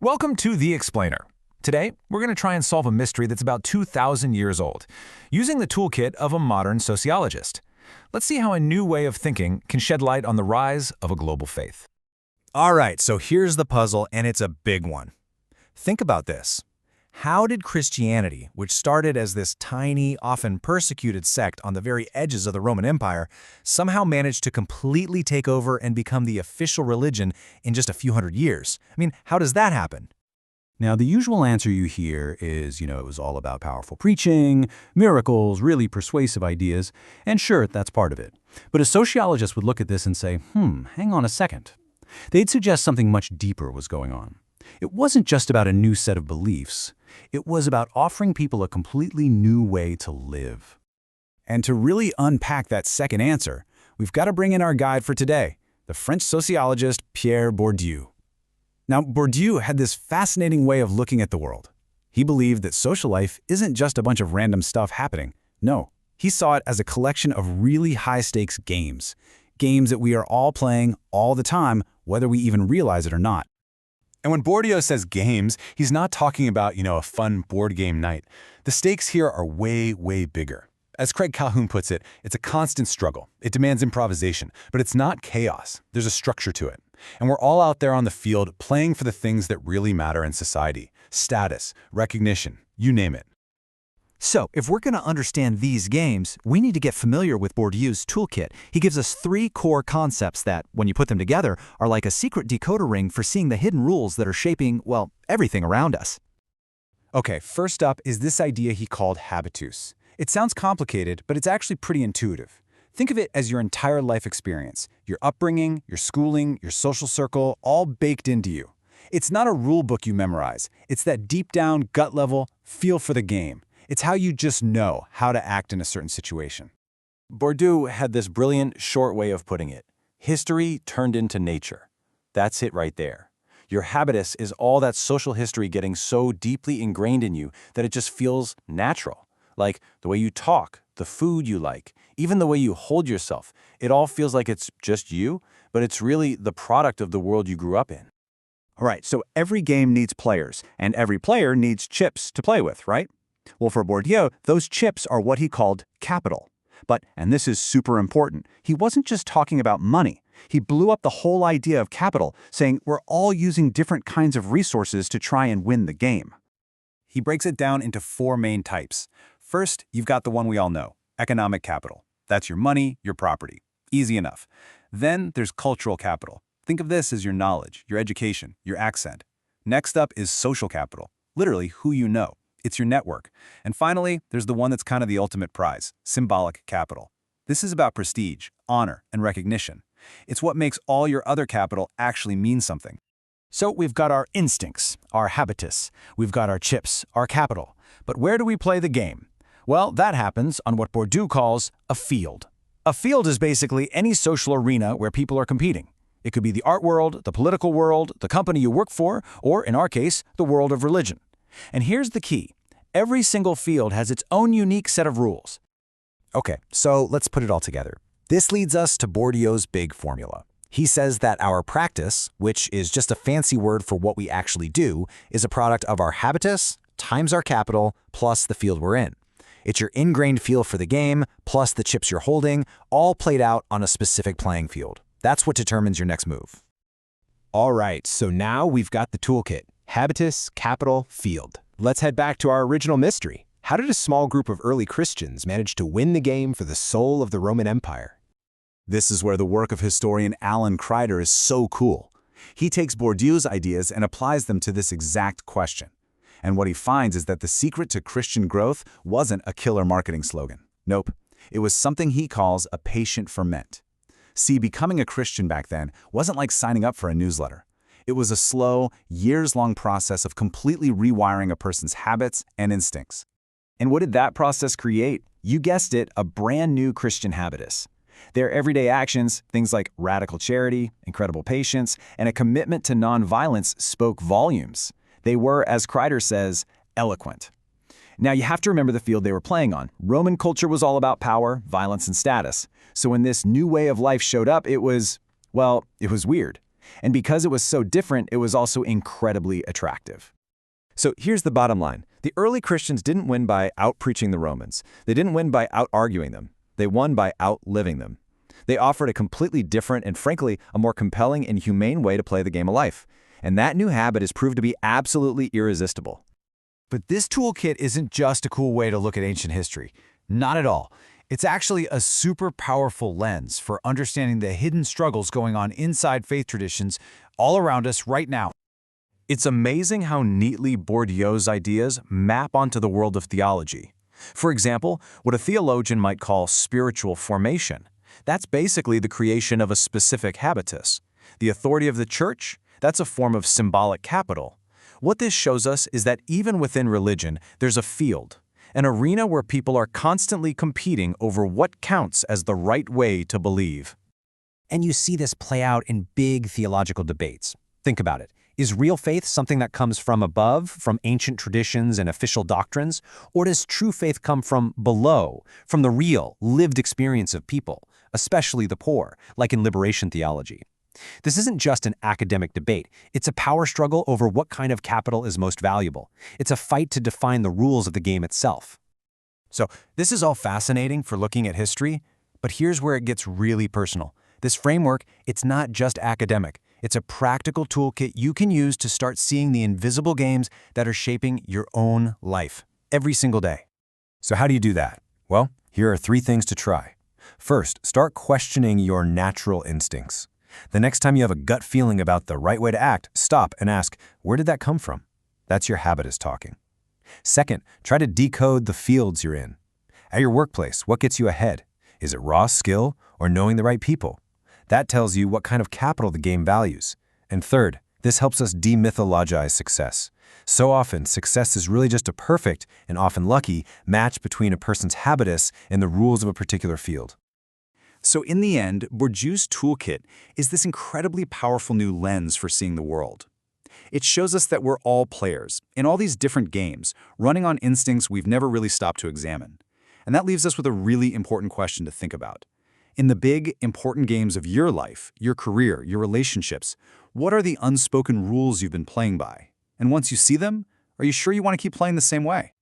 Welcome to The Explainer. Today, we're going to try and solve a mystery that's about 2,000 years old, using the toolkit of a modern sociologist. Let's see how a new way of thinking can shed light on the rise of a global faith. All right, so here's the puzzle, and it's a big one. Think about this. How did Christianity, which started as this tiny, often persecuted sect on the very edges of the Roman Empire, somehow manage to completely take over and become the official religion in just a few hundred years? I mean, how does that happen? Now, the usual answer you hear is, it was all about powerful preaching, miracles, really persuasive ideas, and sure, that's part of it. But a sociologist would look at this and say, hang on a second. They'd suggest something much deeper was going on. It wasn't just about a new set of beliefs. It was about offering people a completely new way to live. And to really unpack that second answer, we've got to bring in our guide for today, the French sociologist Pierre Bourdieu. Now, Bourdieu had this fascinating way of looking at the world. He believed that social life isn't just a bunch of random stuff happening. No, he saw it as a collection of really high-stakes games. Games that we are all playing all the time, whether we even realize it or not. And when Bourdieu says games, he's not talking about, a fun board game night. The stakes here are way, way bigger. As Craig Calhoun puts it, it's a constant struggle. It demands improvisation, but it's not chaos. There's a structure to it. And we're all out there on the field playing for the things that really matter in society. Status, recognition, you name it. So, if we're going to understand these games, we need to get familiar with Bourdieu's toolkit. He gives us 3 core concepts that, when you put them together, are like a secret decoder ring for seeing the hidden rules that are shaping, well, everything around us. Okay, first up is this idea he called habitus. It sounds complicated, but it's actually pretty intuitive. Think of it as your entire life experience, your upbringing, your schooling, your social circle, all baked into you. It's not a rule book you memorize. It's that deep down, gut level feel for the game. It's how you just know how to act in a certain situation. Bourdieu had this brilliant, short way of putting it. History turned into nature. That's it right there. Your habitus is all that social history getting so deeply ingrained in you that it just feels natural. Like the way you talk, the food you like, even the way you hold yourself. It all feels like it's just you, but it's really the product of the world you grew up in. All right, so every game needs players, and every player needs chips to play with, right? Well, for Bourdieu, those chips are what he called capital. But, and this is super important, he wasn't just talking about money. He blew up the whole idea of capital, saying we're all using different kinds of resources to try and win the game. He breaks it down into 4 main types. First, you've got the one we all know, economic capital. That's your money, your property. Easy enough. Then there's cultural capital. Think of this as your knowledge, your education, your accent. Next up is social capital, literally who you know. It's your network. And finally, there's the one that's kind of the ultimate prize, symbolic capital. This is about prestige, honor, and recognition. It's what makes all your other capital actually mean something. So we've got our instincts, our habitus. We've got our chips, our capital. But where do we play the game? Well, that happens on what Bourdieu calls a field. A field is basically any social arena where people are competing. It could be the art world, the political world, the company you work for, or in our case, the world of religion. And here's the key. Every single field has its own unique set of rules. Okay, so let's put it all together. This leads us to Bourdieu's big formula. He says that our practice, which is just a fancy word for what we actually do, is a product of our habitus times our capital plus the field we're in. It's your ingrained feel for the game plus the chips you're holding, all played out on a specific playing field. That's what determines your next move. All right, so now we've got the toolkit. Habitus, capital, field. Let's head back to our original mystery. How did a small group of early Christians manage to win the game for the soul of the Roman Empire? This is where the work of historian Alan Kreider is so cool. He takes Bourdieu's ideas and applies them to this exact question. And what he finds is that the secret to Christian growth wasn't a killer marketing slogan. Nope. It was something he calls a patient ferment. See, becoming a Christian back then wasn't like signing up for a newsletter. It was a slow, years-long process of completely rewiring a person's habits and instincts. And what did that process create? You guessed it, a brand new Christian habitus. Their everyday actions, things like radical charity, incredible patience, and a commitment to nonviolence spoke volumes. They were, as Kreider says, eloquent. Now, you have to remember the field they were playing on. Roman culture was all about power, violence, and status. So when this new way of life showed up, it was weird. And because it was so different, it was also incredibly attractive. So here's the bottom line. The early Christians didn't win by out-preaching the Romans. They didn't win by out-arguing them. They won by outliving them. They offered a completely different and, frankly, a more compelling and humane way to play the game of life. And that new habit has proved to be absolutely irresistible. But this toolkit isn't just a cool way to look at ancient history. Not at all. It's actually a super powerful lens for understanding the hidden struggles going on inside faith traditions all around us right now. It's amazing how neatly Bourdieu's ideas map onto the world of theology. For example, what a theologian might call spiritual formation. That's basically the creation of a specific habitus. The authority of the church? That's a form of symbolic capital. What this shows us is that even within religion, there's a field, an arena where people are constantly competing over what counts as the right way to believe. And you see this play out in big theological debates. Think about it. Is real faith something that comes from above, from ancient traditions and official doctrines? Or does true faith come from below, from the real, lived experience of people, especially the poor, like in liberation theology? This isn't just an academic debate. It's a power struggle over what kind of capital is most valuable. It's a fight to define the rules of the game itself. So this is all fascinating for looking at history, but here's where it gets really personal. This framework, it's not just academic. It's a practical toolkit you can use to start seeing the invisible games that are shaping your own life every single day. So how do you do that? Well, here are 3 things to try. First, start questioning your natural instincts. The next time you have a gut feeling about the right way to act, stop and ask, where did that come from? That's your habitus talking. Second, try to decode the fields you're in. At your workplace, what gets you ahead? Is it raw skill or knowing the right people? That tells you what kind of capital the game values. And third, this helps us demythologize success. So often, success is really just a perfect, and often lucky, match between a person's habitus and the rules of a particular field. So in the end, Bourdieu's toolkit is this incredibly powerful new lens for seeing the world. It shows us that we're all players, in all these different games, running on instincts we've never really stopped to examine. And that leaves us with a really important question to think about. In the big, important games of your life, your career, your relationships, what are the unspoken rules you've been playing by? And once you see them, are you sure you want to keep playing the same way?